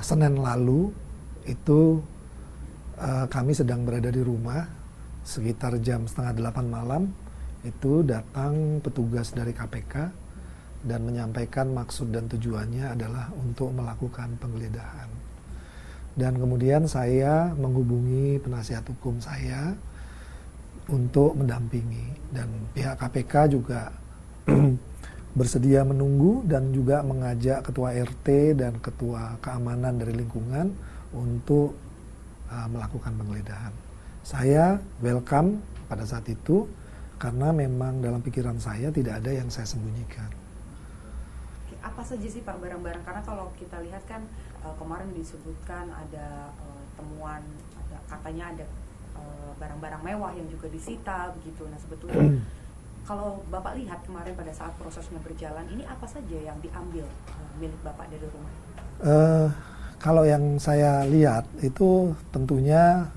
Senin lalu itu kami sedang berada di rumah sekitar jam 7:30 malam. Itu datang petugas dari KPK dan menyampaikan maksud dan tujuannya adalah untuk melakukan penggeledahan. Dan kemudian saya menghubungi penasihat hukum saya untuk mendampingi, dan pihak KPK juga bersedia menunggu dan juga mengajak ketua RT dan ketua keamanan dari lingkungan untuk melakukan penggeledahan. Saya welcome pada saat itu karena memang dalam pikiran saya tidak ada yang saya sembunyikan. Apa saja sih Pak barang-barang? Karena kalau kita lihat kan kemarin disebutkan ada temuan, katanya ada barang-barang mewah yang juga disita begitu. Nah sebetulnya kalau Bapak lihat kemarin pada saat prosesnya berjalan, ini apa saja yang diambil milik Bapak dari rumah? Kalau yang saya lihat itu tentunya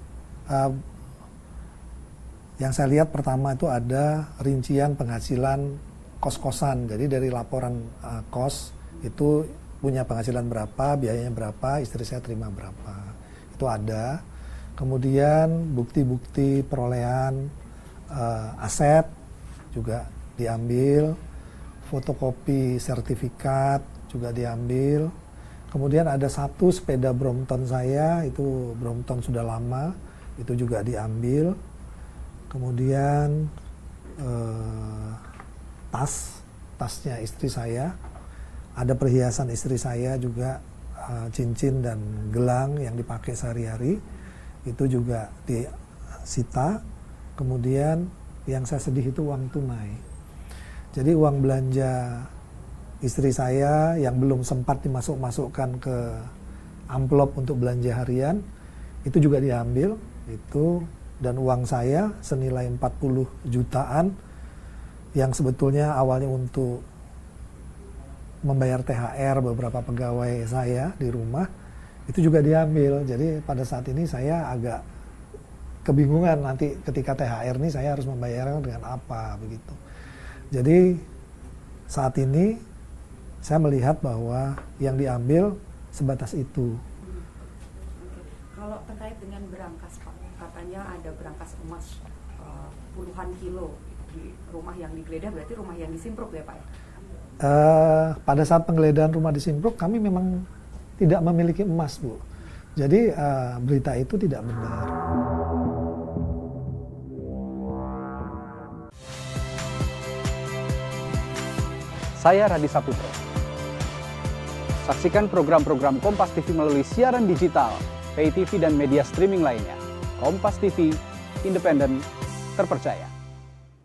yang saya lihat pertama itu ada rincian penghasilan kos-kosan. Jadi dari laporan kos itu punya penghasilan berapa, biayanya berapa, istri saya terima berapa. Itu ada. Kemudian bukti-bukti perolehan aset juga diambil, fotokopi sertifikat juga diambil. Kemudian ada satu sepeda Brompton saya, itu Brompton sudah lama, itu juga diambil. Kemudian tasnya istri saya, ada perhiasan istri saya juga, cincin dan gelang yang dipakai sehari-hari, itu juga disita. Kemudian yang saya sedih itu uang tunai. Jadi uang belanja istri saya yang belum sempat dimasukkan ke amplop untuk belanja harian, itu juga diambil. Itu, dan uang saya senilai 40 jutaan yang sebetulnya awalnya untuk membayar THR beberapa pegawai saya di rumah, itu juga diambil. Jadi pada saat ini saya agak kebingungan nanti ketika THR ini saya harus membayarnya dengan apa begitu. Jadi saat ini saya melihat bahwa yang diambil sebatas itu. Kalau terkait dengan berangkas Pak, katanya ada berangkas emas puluhan kilo di rumah yang digeledah, berarti rumah yang di Simpruk ya Pak? Pada saat penggeledahan rumah di Simpruk kami memang tidak memiliki emas, Bu. Jadi berita itu tidak benar. Saya Radi Saputro. Saksikan program-program Kompas TV melalui siaran digital, pay TV dan media streaming lainnya. Kompas TV, independen, terpercaya.